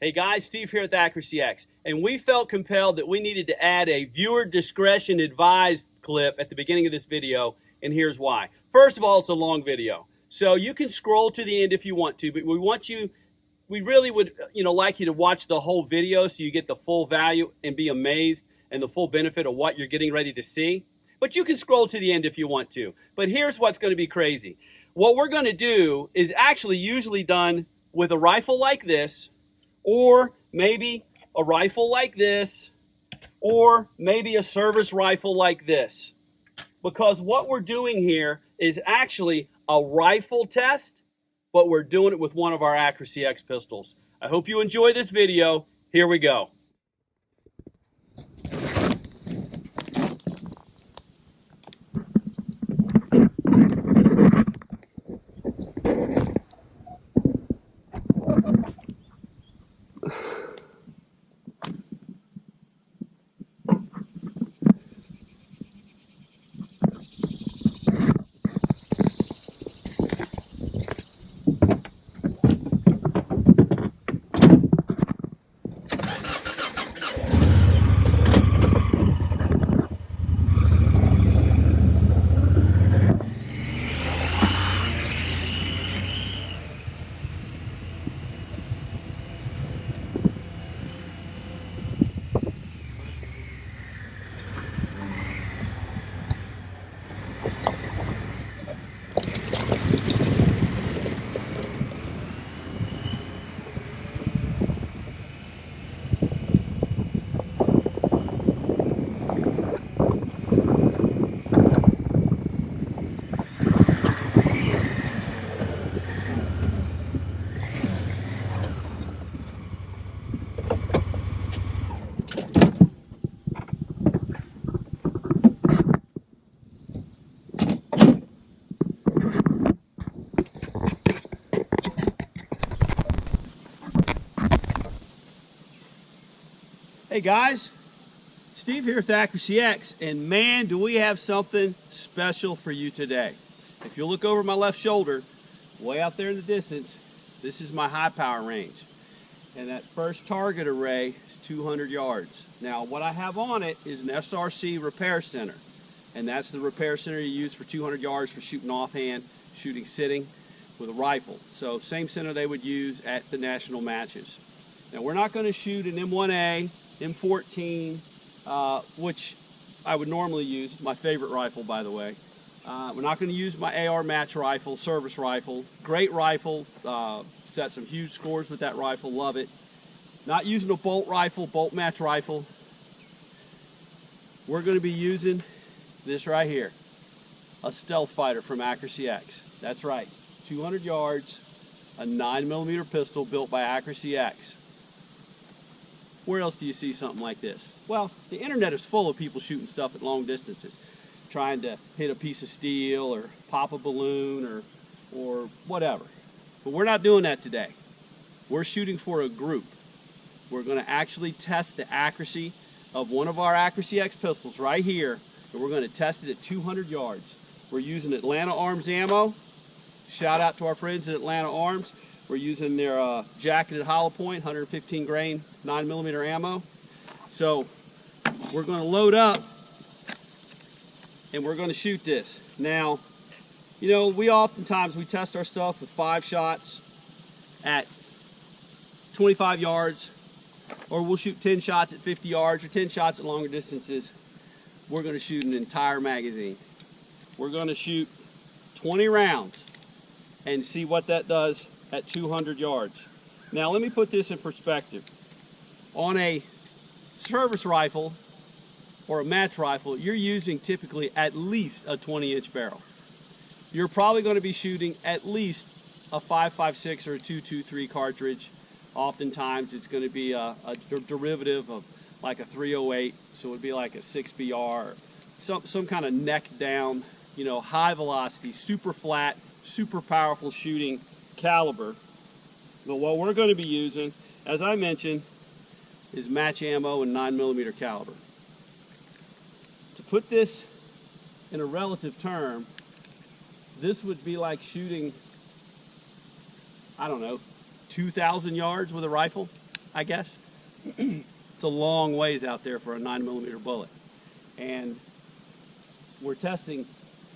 Hey guys, Steve here at the Accuracy X, and we felt compelled that we needed to add a viewer discretion advised clip at the beginning of this video, and here's why. First of all, it's a long video, so you can scroll to the end if you want to, but we really would, like you to watch the whole video so you get the full value and be amazed and the full benefit of what you're getting ready to see. But you can scroll to the end if you want to. But here's what's going to be crazy. What we're going to do is actually usually done with a rifle like this, or maybe a rifle like this, or maybe a service rifle like this. Because what we're doing here is actually a rifle test, but we're doing it with one of our Accuracy X pistols. I hope you enjoy this video. Here we go. Hey guys, Steve here with Accuracy X, and man, do we have something special for you today. If you look over my left shoulder, way out there in the distance, this is my high power range. And that first target array is 200 yards. Now, what I have on it is an SRC repair center. And that's the repair center you use for 200 yards for shooting offhand, shooting sitting with a rifle. So same center they would use at the national matches. Now, we're not going to shoot an M1A, M14, which I would normally use, my favorite rifle by the way. We're not going to use my AR match rifle, service rifle. Great rifle, set some huge scores with that rifle, love it. Not using a bolt rifle, bolt match rifle. We're going to be using this right here, a Stealth Fighter from Accuracy X. That's right, 200 yards, a 9mm pistol built by Accuracy X. Where else do you see something like this? Well, the internet is full of people shooting stuff at long distances, trying to hit a piece of steel or pop a balloon or whatever. But we're not doing that today. We're shooting for a group. We're going to actually test the accuracy of one of our Accuracy X pistols right here, and we're going to test it at 200 yards. We're using Atlanta Arms ammo. Shout out to our friends at Atlanta Arms. We're using their jacketed hollow point, 115 grain, 9mm ammo. So we're going to load up and we're going to shoot this. Now, you know, we test our stuff with 5 shots at 25 yards, or we'll shoot 10 shots at 50 yards or 10 shots at longer distances. We're going to shoot an entire magazine. We're going to shoot 20 rounds and see what that does at 200 yards. Now let me put this in perspective. On a service rifle or a match rifle, you're using typically at least a 20-inch barrel. You're probably going to be shooting at least a 5.56 or a 2.23 cartridge. Oftentimes it's going to be a derivative of like a 308, so it would be like a 6BR, some kind of neck down, you know, high velocity, super flat, super powerful shooting caliber. But what we're going to be using, as I mentioned, is match ammo and 9mm caliber. To put this in a relative term, this would be like shooting, I don't know, 2,000 yards with a rifle. I guess. It's a long ways out there for a 9mm bullet. And we're testing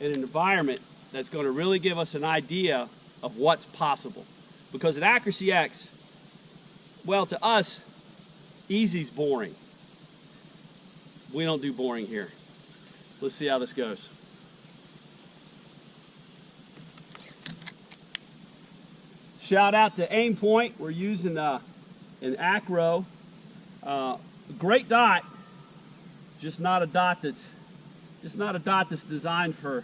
in an environment that's going to really give us an idea of what's possible. Because at Accuracy X, well, to us, easy's boring. We don't do boring here. Let's see how this goes. Shout out to Aimpoint. We're using an Acro. Great dot, just not a dot that's designed for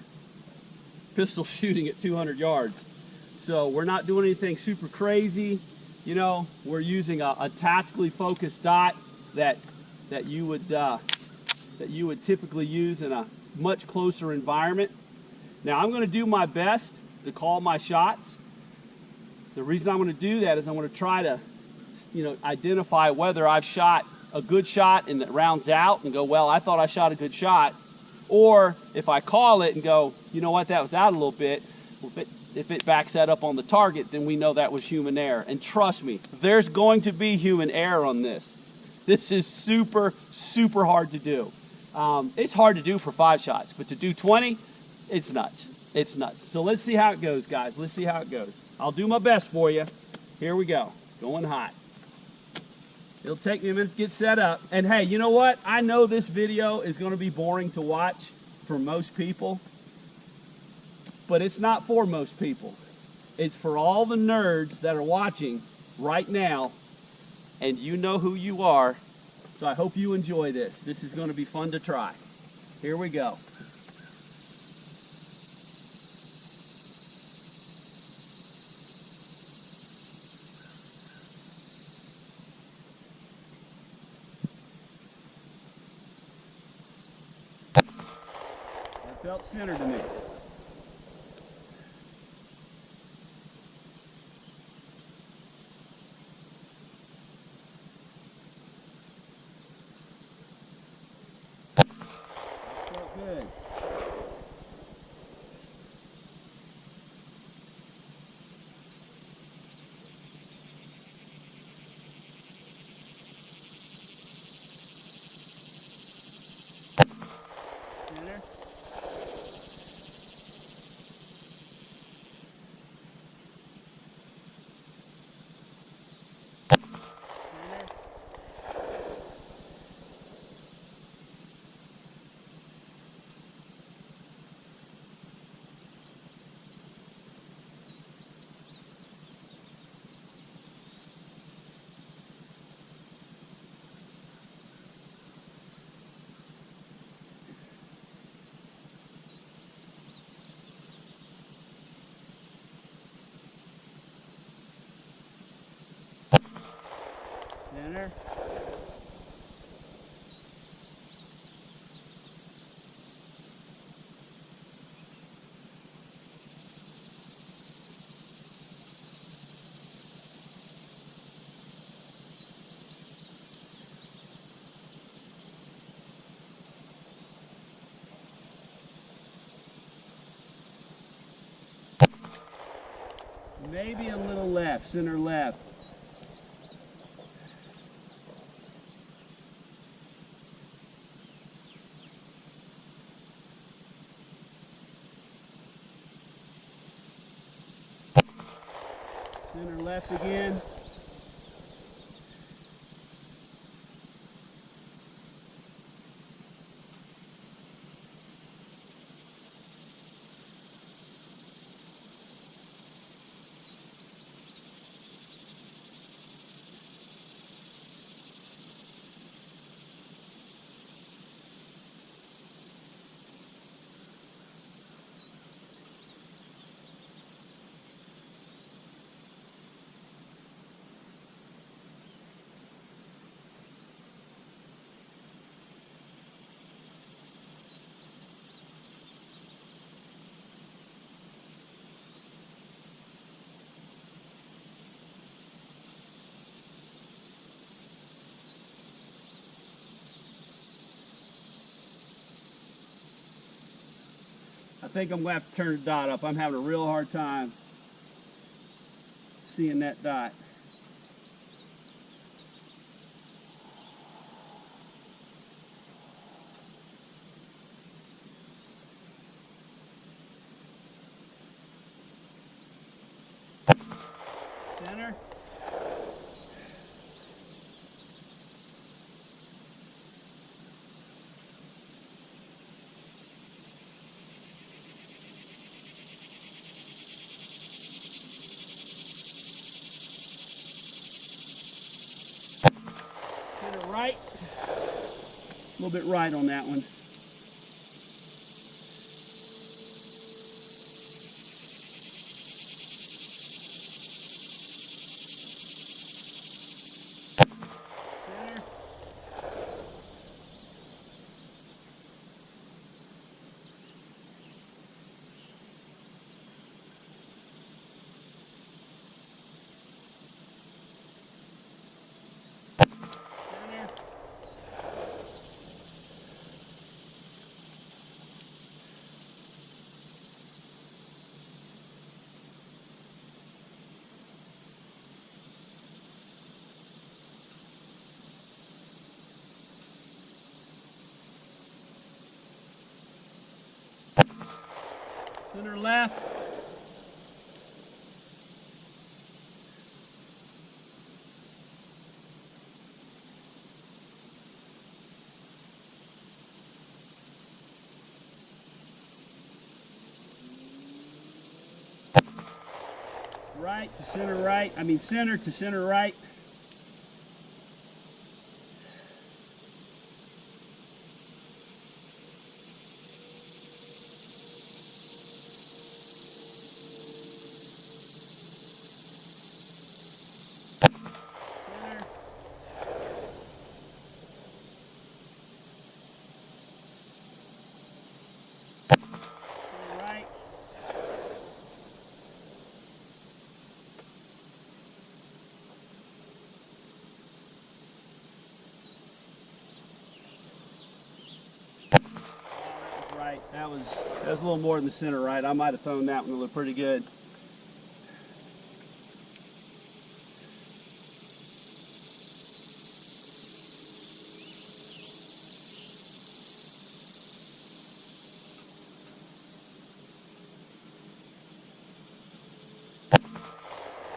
pistol shooting at 200 yards. So we're not doing anything super crazy. You know, we're using a tactically focused dot that you would typically use in a much closer environment. Now I'm going to do my best to call my shots. The reason I'm going to do that is I'm going to try to, identify whether I've shot a good shot and it rounds out and go, well, I thought I shot a good shot. Or if I call it and go, you know what, that was out a little bit. If it backs that up on the target, then we know that was human error. And trust me, there's going to be human error on this. This is super, super hard to do. It's hard to do for 5 shots, but to do 20, it's nuts. It's nuts. So let's see how it goes, guys. Let's see how it goes. I'll do my best for you. Here we go. Going hot. It'll take me a minute to get set up. And hey, you know what? I know this video is going to be boring to watch for most people, but it's not for most people. It's for all the nerds that are watching right now, and you know who you are. So I hope you enjoy this. This is going to be fun to try. Here we go. That felt center to me. Good. Center. Center. Maybe a little left, center left. Center left again. I think I'm going to have to turn the dot up. I'm having a real hard time seeing that dot. right. A little bit right on that one. Center left. Right to center right. I mean center to center right. Right, that was a little more in the center right. I might have thrown that one to look pretty good.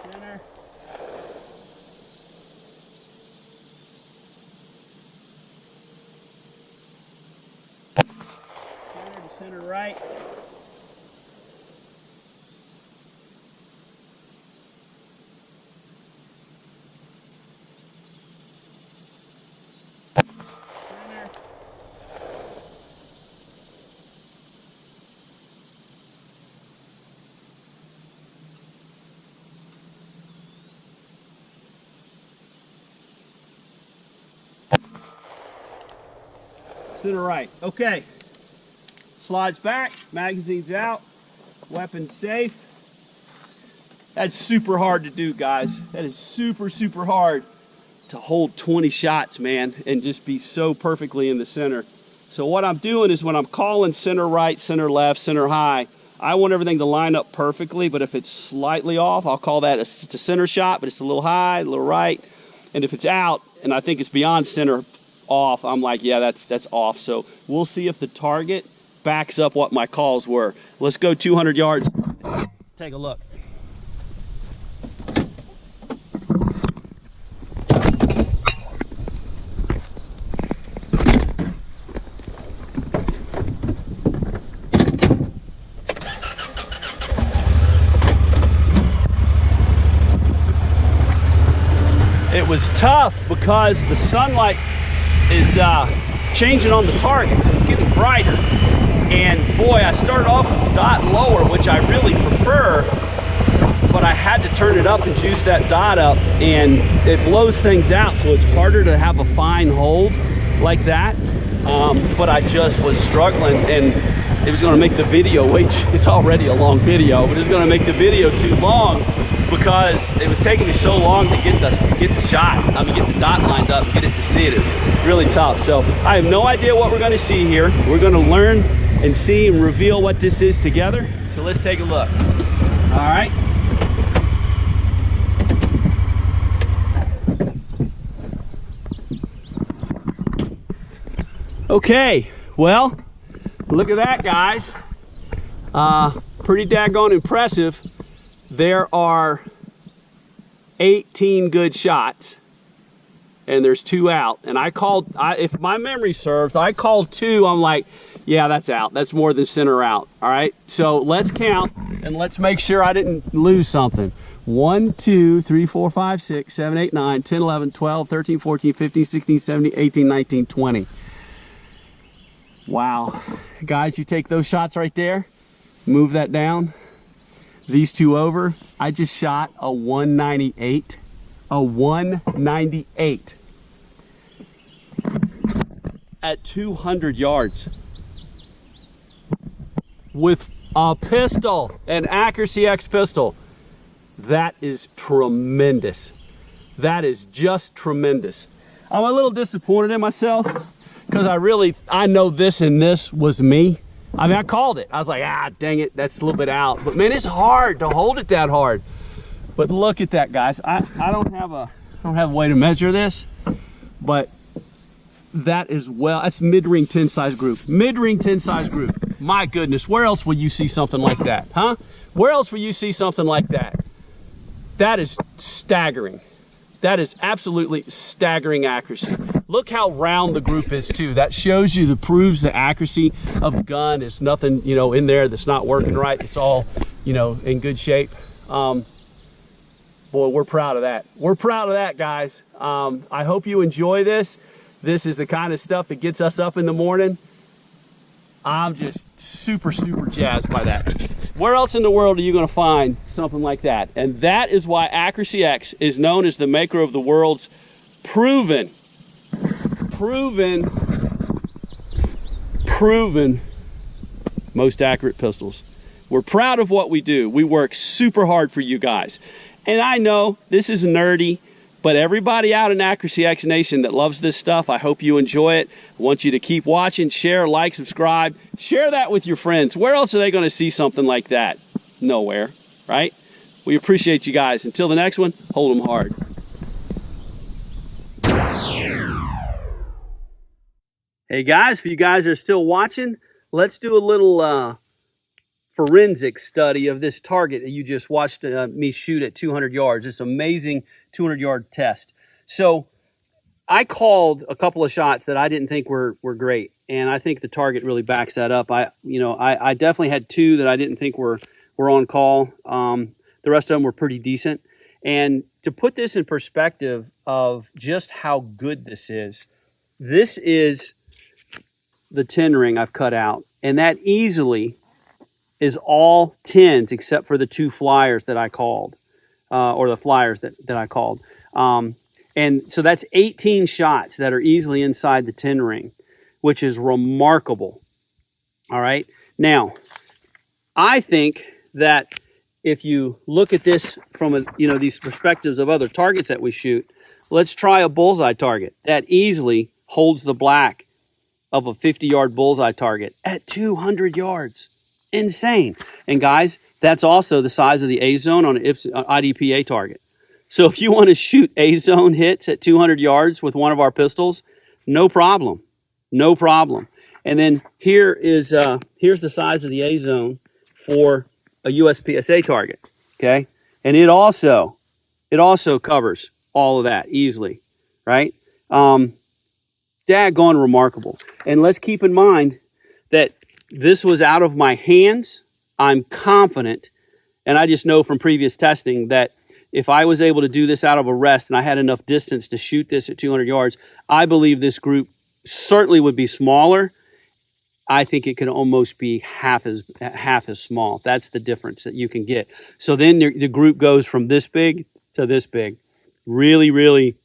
Center. Center right. Center. Center right. Okay. Slides back, magazine's out, weapon safe. That's super hard to do, guys. That is super, super hard to hold 20 shots, man, and just be so perfectly in the center. So what I'm doing is when I'm calling center right, center left, center high, I want everything to line up perfectly, but if it's slightly off, I'll call that it's a center shot, but it's a little high, a little right. And if it's out, and I think it's beyond center off, I'm like, yeah, that's off. So we'll see if the target backs up what my calls were. Let's go 200 yards. Take a look. It was tough because the sunlight is changing on the target, so it's getting brighter. And boy, I started off with the dot lower, which I really prefer, but I had to turn it up and juice that dot up, and it blows things out, so it's harder to have a fine hold like that. But I just was struggling, and it was going to make the video it's already a long video, but it was going to make the video too long because it was taking me so long to get the shot. I mean, get the dot lined up and get it to see it. It's really tough. So I have no idea what we're going to see here. We're going to learn and see and reveal what this is together. So let's take a look. All right. Okay, well, look at that, guys. Pretty daggone impressive. There are 18 good shots, and there's 2 out. And if my memory serves, I called 2. I'm like, yeah, that's out. That's more than center out. All right, so let's count and let's make sure I didn't lose something. 1, 2, 3, 4, 5, 6, 7, 8, 9, 10, 11, 12, 13, 14, 15, 16, 17, 18, 19, 20. Wow. Guys, you take those shots right there, move that down, these two over. I just shot a 198. A 198 at 200 yards with a pistol, an Accuracy X pistol. That is tremendous. That is just tremendous. I'm a little disappointed in myself because I know this and this was me. I mean, I called it. I was like, dang it, that's a little bit out. But man, it's hard to hold it that hard. But look at that, guys. I don't have a way to measure this, but that is that's mid-ring 10 size group. Mid-ring 10 size group. My goodness, where else will you see something like that, huh? Where else will you see something like that? That is staggering. That is absolutely staggering accuracy. Look how round the group is too. That shows you, proves the accuracy of the gun. There's nothing, in there that's not working right. It's all, in good shape. Boy, we're proud of that. We're proud of that, guys. I hope you enjoy this. This is the kind of stuff that gets us up in the morning. I'm just super, super jazzed by that. Where else in the world are you going to find something like that? And that is why Accuracy X is known as the maker of the world's proven most accurate pistols. We're proud of what we do. We work super hard for you guys. And I know this is nerdy, but everybody out in Accuracy X Nation that loves this stuff, I hope you enjoy it. I want you to keep watching, share, like, subscribe. Share that with your friends. Where else are they going to see something like that? Nowhere, right? We appreciate you guys. Until the next one, hold them hard. Hey guys, if you guys are still watching, let's do a little forensic study of this target that you just watched me shoot at 200 yards. This amazing 200-yard test. So I called a couple of shots that I didn't think were great, and I think the target really backs that up. I definitely had two that I didn't think were on call. The rest of them were pretty decent. And to put this in perspective of just how good this is the 10 ring I've cut out, and that easily is all 10s except for the two flyers that I called, or the flyers that I called. And so that's 18 shots that are easily inside the 10 ring, which is remarkable. All right. Now, I think that if you look at this from these perspectives of other targets that we shoot, let's try a bullseye target that easily holds the black of a 50-yard bullseye target at 200 yards. Insane. And guys, that's also the size of the A-zone on an IDPA target. So if you want to shoot A-zone hits at 200 yards with one of our pistols, no problem. No problem. And then here's the size of the A-zone for a USPSA target. Okay? And it also covers all of that easily, right? Daggone remarkable. And let's keep in mind that this was out of my hands. I'm confident, and I just know from previous testing that if I was able to do this out of a rest and I had enough distance to shoot this at 200 yards, I believe this group certainly would be smaller. I think it could almost be half as small. That's the difference that you can get. So then the group goes from this big to this big. Really, really,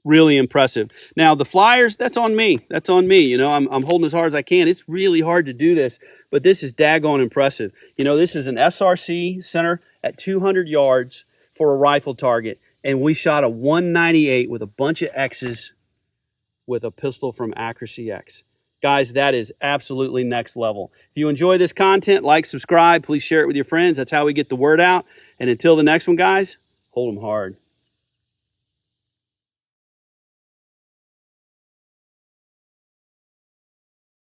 really impressive. Now the flyers, that's on me. That's on me. I'm holding as hard as I can. It's really hard to do this, but this is daggone impressive. This is an SRC center at 200 yards for a rifle target, and we shot a 198 with a bunch of X's with a pistol from Accuracy X. Guys, that is absolutely next level. If you enjoy this content, like, subscribe, please share it with your friends. That's how we get the word out. And until the next one, guys, hold them hard.